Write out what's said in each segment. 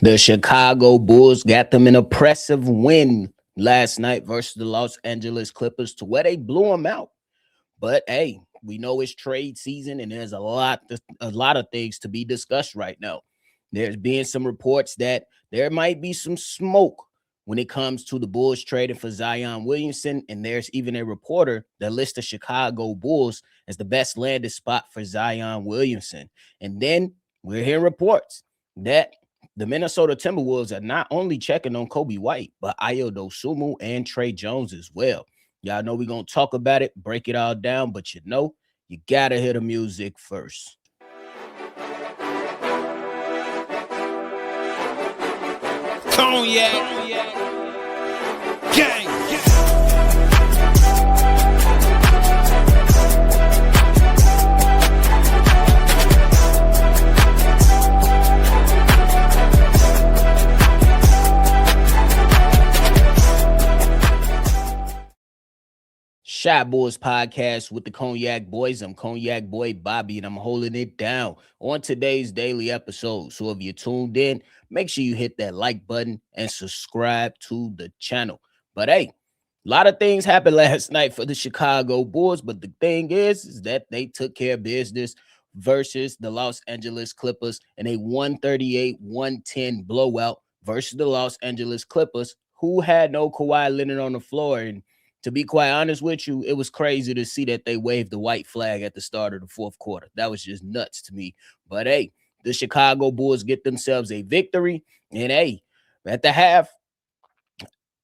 The Chicago Bulls got them an impressive win last night versus the Los Angeles Clippers to where they blew them out. But hey, we know it's trade season and there's a lot of things to be discussed right now. There's been some reports that there might be some smoke when it comes to the Bulls trading for Zion Williamson, and there's even a reporter that lists the Chicago Bulls as the best landed spot for Zion Williamson. And then we're hearing reports that the Minnesota Timberwolves are not only checking on Kobe White, but Ayo Dosunmu and Trey Jones as well. Y'all know we're going to talk about it, break it all down, but you got to hear the music first. Cognac, gang. Shot Boys podcast with the Cognac Boys. I'm Cognac Boy Bobby, and I'm holding it down on today's daily episode. So if you're tuned in, make sure you hit that like button and subscribe to the channel. But hey, a lot of things happened last night for the Chicago Bulls, but the thing is that they took care of business versus the Los Angeles Clippers in a 138-110 blowout versus the Los Angeles Clippers, who had no Kawhi Leonard on the floor. And to be quite honest with you, it was crazy to see that they waved the white flag at the start of the fourth quarter. That was just nuts to me. But hey, the Chicago Bulls get themselves a victory. And hey, at the half,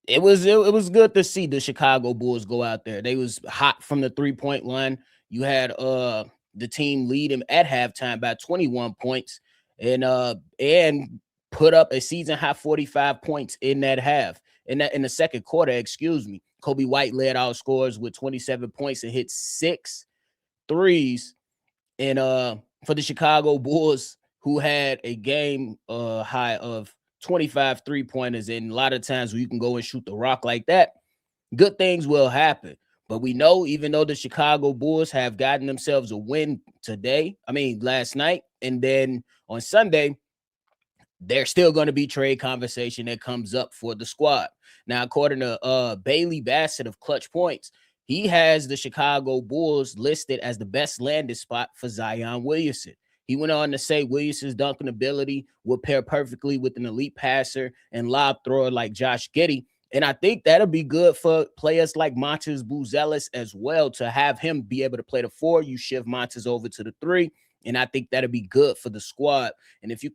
it was good to see the Chicago Bulls go out there. They was hot from the 3-point line. You had the team lead them at halftime by 21 points and put up a season high 45 points in that half. In the second quarter, excuse me. Kobe White led all scorers with 27 points and hit 6 threes. And for the Chicago Bulls, who had a game high of 25 3-pointers, and a lot of times where you can go and shoot the rock like that, good things will happen. But we know, even though the Chicago Bulls have gotten themselves a win last night, and then on Sunday, there's still going to be trade conversation that comes up for the squad. Now, according to Bailey Bassett of Clutch Points, he has the Chicago Bulls listed as the best landing spot for Zion Williamson. He went on to say Williamson's dunking ability will pair perfectly with an elite passer and lob thrower like Josh Giddey. And I think that'll be good for players like Montes Buzelis as well, to have him be able to play the 4. You shift Montes over to the 3. And I think that'll be good for the squad. And if you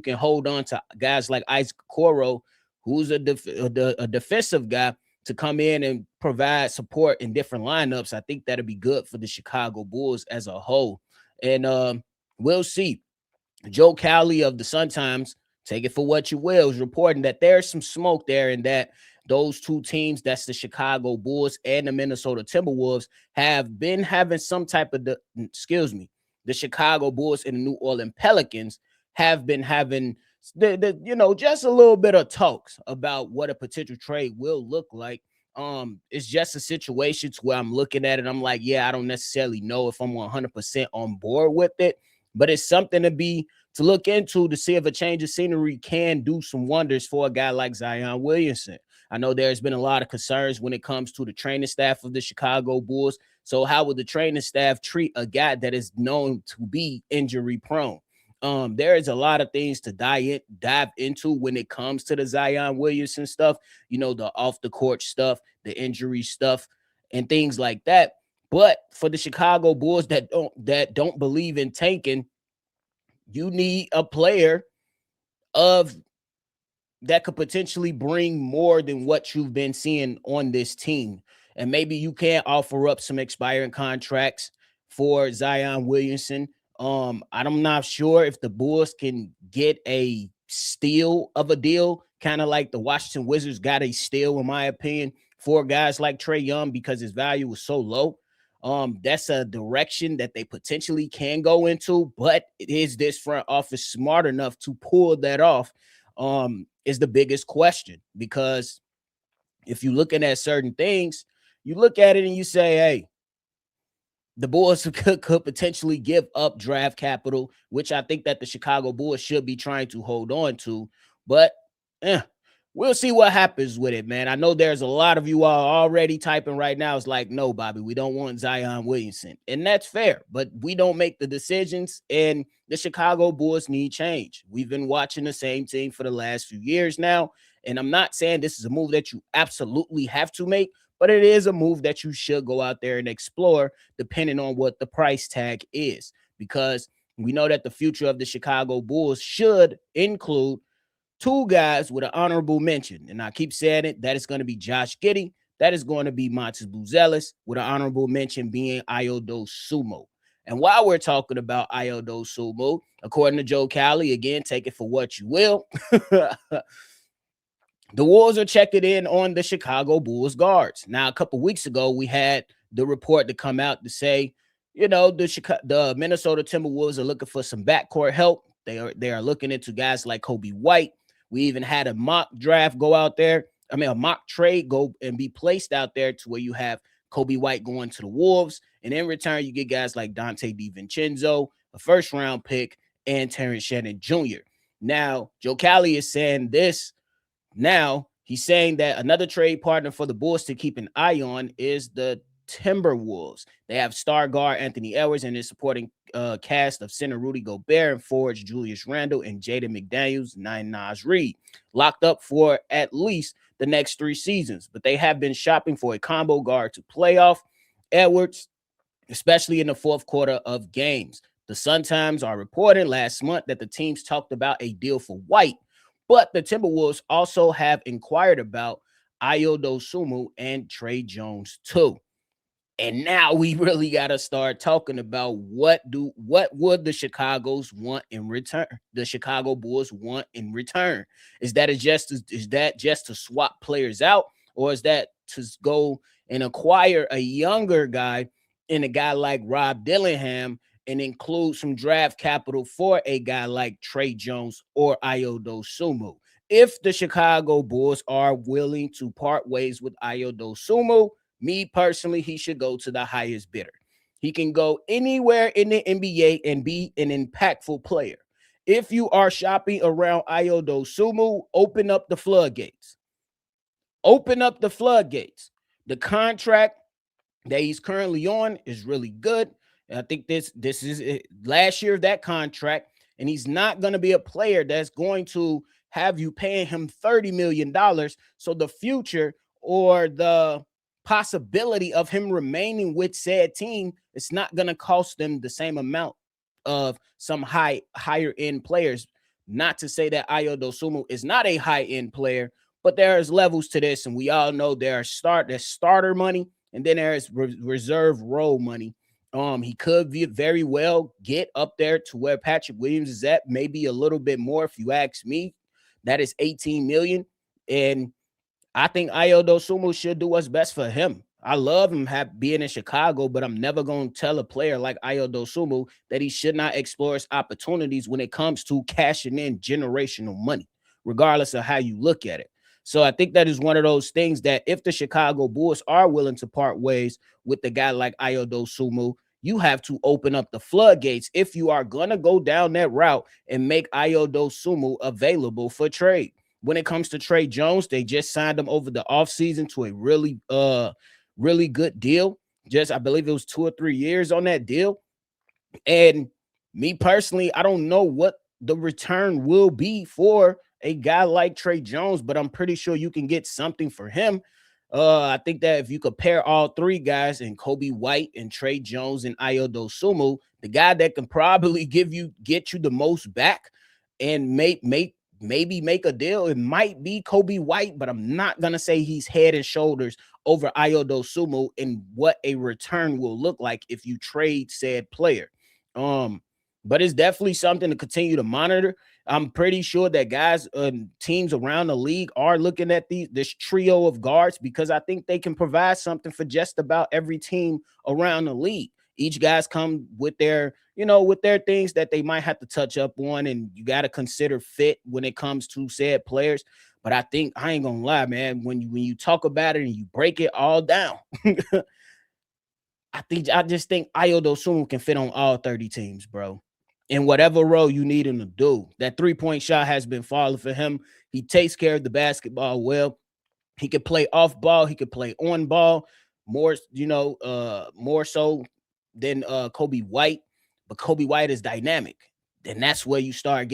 can hold on to guys like Isaac Okoro, who's a defensive guy, to come in and provide support in different lineups, I think that'll be good for the Chicago Bulls as a whole. And we'll see. Joe Cowley of the Sun-Times, take it for what you will, is reporting that there's some smoke there, and that those two teams, that's the Chicago Bulls and the Minnesota Timberwolves, have been having some type of the Chicago Bulls and the New Orleans Pelicans have been having just a little bit of talks about what a potential trade will look like. It's just a situation where I'm looking at it, I'm like, yeah, I don't necessarily know if I'm 100% on board with it, but it's something to look into to see if a change of scenery can do some wonders for a guy like Zion Williamson. I know there's been a lot of concerns when it comes to the training staff of the Chicago Bulls. So how would the training staff treat a guy that is known to be injury prone? There is a lot of things to dive into when it comes to the Zion Williamson stuff, the off the court stuff, the injury stuff, and things like that. But for the Chicago Bulls that don't believe in tanking, you need a player that could potentially bring more than what you've been seeing on this team. And maybe you can offer up some expiring contracts for Zion Williamson. I'm not sure if the Bulls can get a steal of a deal, kind of like the Washington Wizards got a steal, in my opinion, for guys like Trae Young, because his value was so low. That's a direction that they potentially can go into, but is this front office smart enough to pull that off? Is the biggest question, because if you're looking at certain things, you look at it and you say, hey, the Bulls could potentially give up draft capital, which I think that the Chicago Bulls should be trying to hold on to. But we'll see what happens with it, man. I know there's a lot of you all already typing right now. It's like, no, Bobby, we don't want Zion Williamson. And that's fair, but we don't make the decisions, and the Chicago Bulls need change. We've been watching the same team for the last few years now, and I'm not saying this is a move that you absolutely have to make, but it is a move that you should go out there and explore depending on what the price tag is, because we know that the future of the Chicago Bulls should include two guys with an honorable mention. And I keep saying it, that is going to be Josh Giddey. That is going to be Montes Buzelis, with an honorable mention being Ayo Dosunmu. And while we're talking about Ayo Dosunmu, according to Joe Cowley, again, take it for what you will, the Wolves are checking in on the Chicago Bulls guards. Now, a couple weeks ago, we had the report to come out to say, the Minnesota Timberwolves are looking for some backcourt help. They are looking into guys like Kobe White. We even had a mock draft go out there. A mock trade go and be placed out there to where you have Kobe White going to the Wolves. And in return, you get guys like Dante DiVincenzo, a first-round pick, and Terrence Shannon Jr. Now, Joe Cowley is saying this. Now, he's saying that another trade partner for the Bulls to keep an eye on is the Timberwolves. They have star guard Anthony Edwards and his supporting cast of center Rudy Gobert and forwards Julius Randle and Jaden McDaniels, Naz Reid, locked up for at least the next 3 seasons. But they have been shopping for a combo guard to play off Edwards, especially in the fourth quarter of games. The Sun-Times are reporting last month that the teams talked about a deal for White, but the Timberwolves also have inquired about Ayo Dosunmu and Tre Jones too. And now we really got to start talking about what would the Chicago's want in return? The Chicago Bulls want in return. Is that just to swap players out, or is that to go and acquire a younger guy and a guy like Rob Dillingham and include some draft capital for a guy like Tre Jones or Ayo Dosunmu? If the Chicago Bulls are willing to part ways with Ayo Dosunmu, me personally, he should go to the highest bidder. He can go anywhere in the NBA and be an impactful player. If you are shopping around Ayo Dosunmu, open up the floodgates. Open up the floodgates. The contract that he's currently on is really good. And I think this is it. Last year of that contract, and he's not going to be a player that's going to have you paying him $30 million. So the future or the possibility of him remaining with said team, it's not going to cost them the same amount of some higher end players. Not to say that Ayo Dosunmu is not a high end player, but there's levels to this, and we all know there's starter money, and then there's reserve role money. He could very well get up there to where Patrick Williams is at, maybe a little bit more if you ask me. That is $18 million, and I think Ayo Dosunmu should do what's best for him. I love him being in Chicago, but I'm never going to tell a player like Ayo Dosunmu that he should not explore his opportunities when it comes to cashing in generational money, regardless of how you look at it. So I think that is one of those things that if the Chicago Bulls are willing to part ways with the guy like Ayo Dosunmu, you have to open up the floodgates if you are going to go down that route and make Ayo Dosunmu available for trade. When it comes to Tre Jones, they just signed him over the offseason to a really good deal. I believe it was 2 or 3 years on that deal. And me personally, I don't know what the return will be for a guy like Tre Jones, but I'm pretty sure you can get something for him. I think that if you compare all 3 guys, in Kobe White and Tre Jones and Ayo Dosunmu, the guy that can probably get you the most back and maybe make a deal, it might be Kobe White, but I'm not going to say he's head and shoulders over Ayo Dosunmu and what a return will look like if you trade said player. But it's definitely something to continue to monitor. I'm pretty sure that guys and teams around the league are looking at this trio of guards, because I think they can provide something for just about every team around the league. Each guys come with their things that they might have to touch up on, and you got to consider fit when it comes to said players. But I think, I ain't gonna lie, man, when you talk about it and you break it all down, I just think Ayo Dosunmu can fit on all 30 teams, bro. In whatever role you need him to do. That 3-point shot has been falling for him. He takes care of the basketball well. He could play off ball, he could play on ball, more, more so than Kobe White. But Kobe White is dynamic. Then that's where you start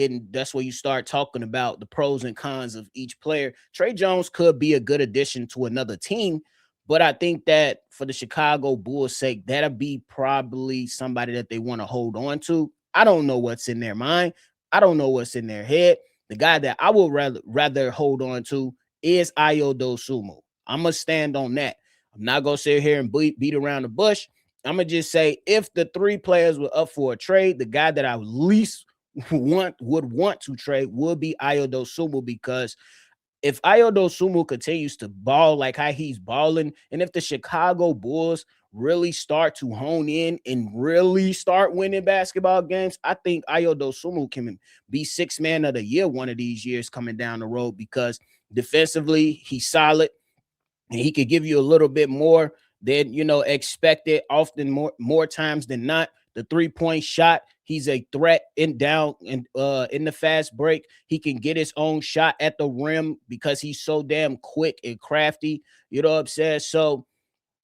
talking about the pros and cons of each player. Trey Jones could be a good addition to another team, but I think that for the Chicago Bulls' sake, that'll be probably somebody that they want to hold on to. I don't know what's in their mind. I don't know what's in their head. The guy that I would rather hold on to is Ayo Dosunmu. I'm gonna stand on that. I'm not gonna sit here and beat around the bush. I'm gonna just say if the three players were up for a trade, the guy that I least would want to trade would be Ayo Dosunmu, because if Ayo Dosunmu continues to ball like how he's balling, and if the Chicago Bulls really start to hone in and really start winning basketball games, I think Ayo Dosunmu can be sixth man of the year one of these years coming down the road, because defensively he's solid and he could give you a little bit more than expected, often more times than not. The 3-point shot, he's a threat in the fast break. He can get his own shot at the rim because he's so damn quick and crafty. You know what I'm saying? So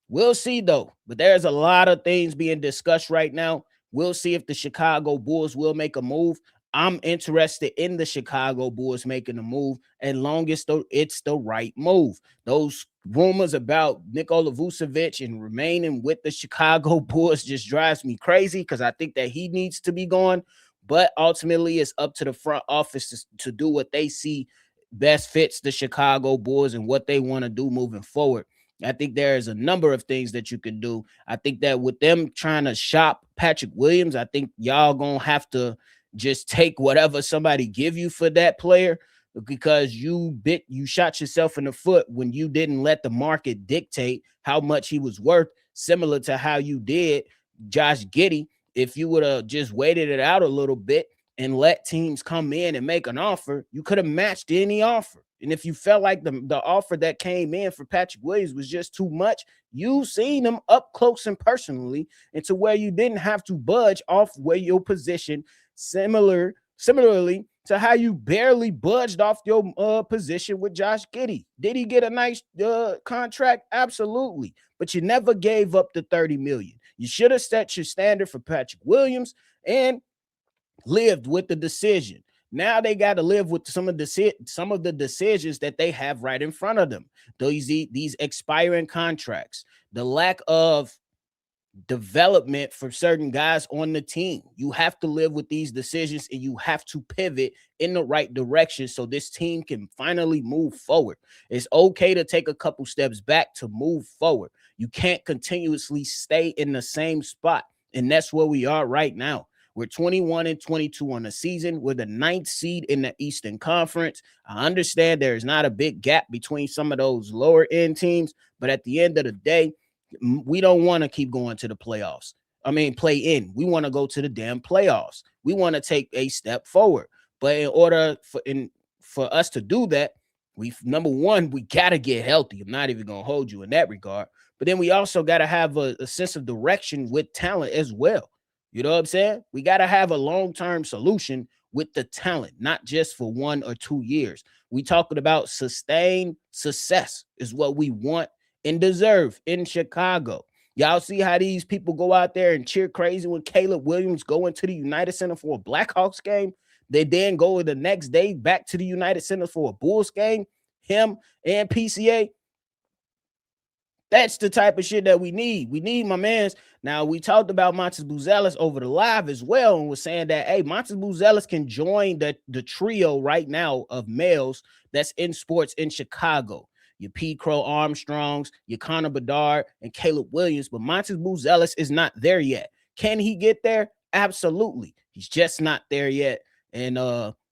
we'll see, though. But there's a lot of things being discussed right now. We'll see if the Chicago Bulls will make a move. I'm interested in the Chicago Bulls making a move, as long as it's the right move. Those rumors about Nikola Vucevic and remaining with the Chicago Bulls just drives me crazy, because I think that he needs to be gone. But ultimately, it's up to the front office to do what they see best fits the Chicago Bulls and what they want to do moving forward. I think there is a number of things that you can do. I think that with them trying to shop Patrick Williams, I think y'all gonna have to just take whatever somebody give you for that player, because you shot yourself in the foot when you didn't let the market dictate how much he was worth, similar to how you did Josh Giddey. If you would have just waited it out a little bit and let teams come in and make an offer, you could have matched any offer. And if you felt like the offer that came in for Patrick Williams was just too much, you've seen him up close and personally, and to where you didn't have to budge off where your position, similarly to how you barely budged off your position with Josh Giddey. Did he get a nice contract? Absolutely. But you never gave up the $30 million. You should have set your standard for Patrick Williams and lived with the decision. Now they got to live with some of the decisions that they have right in front of them. These expiring contracts, the lack of development for certain guys on the team. You have to live with these decisions, and you have to pivot in the right direction so this team can finally move forward. It's okay to take a couple steps back to move forward. You can't continuously stay in the same spot, and that's where we are right now. We're 21-22 on the season. We're the 9th seed in the Eastern Conference. I understand there is not a big gap between some of those lower end teams, but at the end of the day, we don't want to keep going to the playoffs. Play in. We want to go to the damn playoffs. We want to take a step forward. But in order for us to do that, number one, we got to get healthy. I'm not even going to hold you in that regard. But then we also got to have a sense of direction with talent as well. You know what I'm saying? We got to have a long-term solution with the talent, not just for 1 or 2 years. We talking about sustained success is what we want and deserve in Chicago. Y'all see how these people go out there and cheer crazy when Caleb Williams go into the United Center for a Blackhawks game. They then go the next day back to the United Center for a Bulls game. Him and PCA. That's the type of shit that we need. We need my mans. Now, we talked about Montes Buzelis over the live as well, and was saying that, hey, Montes Buzelis can join the trio right now of males that's in sports in Chicago. Your P. Crow Armstrongs, your Connor Bedard, and Caleb Williams. But Montes Buzelis is not there yet. Can he get there? Absolutely. He's just not there yet. And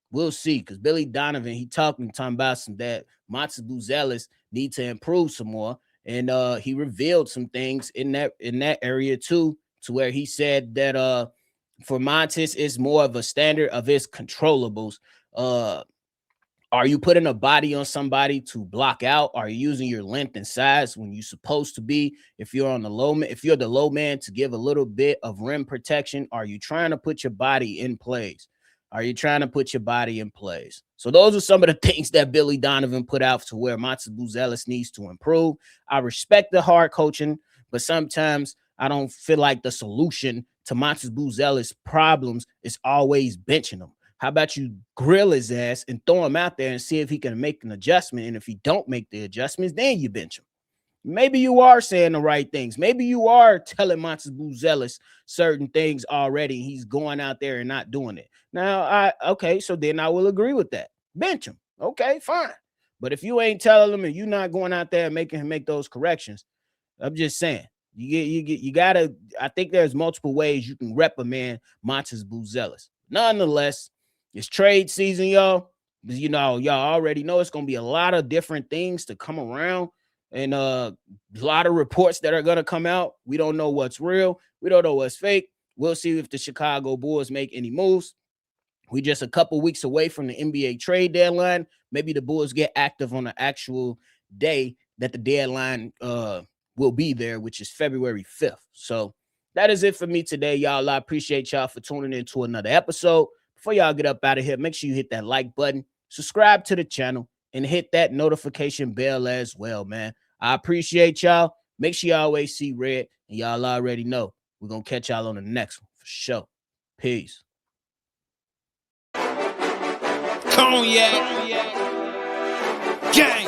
we'll see, because Billy Donovan, he talking about some that Montes Buzelis need to improve some more. And he revealed some things in that area too, to where he said that for Montes, it's more of a standard of his controllables. Are you putting a body on somebody to block out? Are you using your length and size when you're supposed to be? If you're on the low man, if you're the low man, to give a little bit of rim protection, are you trying to put your body in plays? Are you trying to put your body in plays? So those are some of the things that Billy Donovan put out to where Monty Buzelis needs to improve. I respect the hard coaching, but sometimes I don't feel like the solution to Monty Buzelis' problems is always benching him. How about you grill his ass and throw him out there and see if he can make an adjustment? And if he don't make the adjustments, then you bench him. Maybe you are saying the right things. Maybe you are telling Monty Buzelis certain things already. He's going out there and not doing it. Now, okay, so then I will agree with that. Bench him. Okay, fine. But if you ain't telling him and you're not going out there and making him make those corrections, I'm just saying, you gotta. I think there's multiple ways you can reprimand Monty Buzelis. Nonetheless, it's trade season, y'all. Y'all already know it's gonna be a lot of different things to come around, and a lot of reports that are gonna come out. We don't know what's real. We don't know what's fake. We'll see if the Chicago Bulls make any moves. We just a couple weeks away from the NBA trade deadline. Maybe the Bulls get active on the actual day that the deadline will be there, which is February 5th. So that is it for me today, y'all. I appreciate y'all for tuning in to another episode. Before y'all get up out of here, make sure you hit that like button, subscribe to the channel, and hit that notification bell as well, man. I appreciate y'all. Make sure you always see red, and y'all already know we're going to catch y'all on the next one for sure. Peace. Cognac. Gang.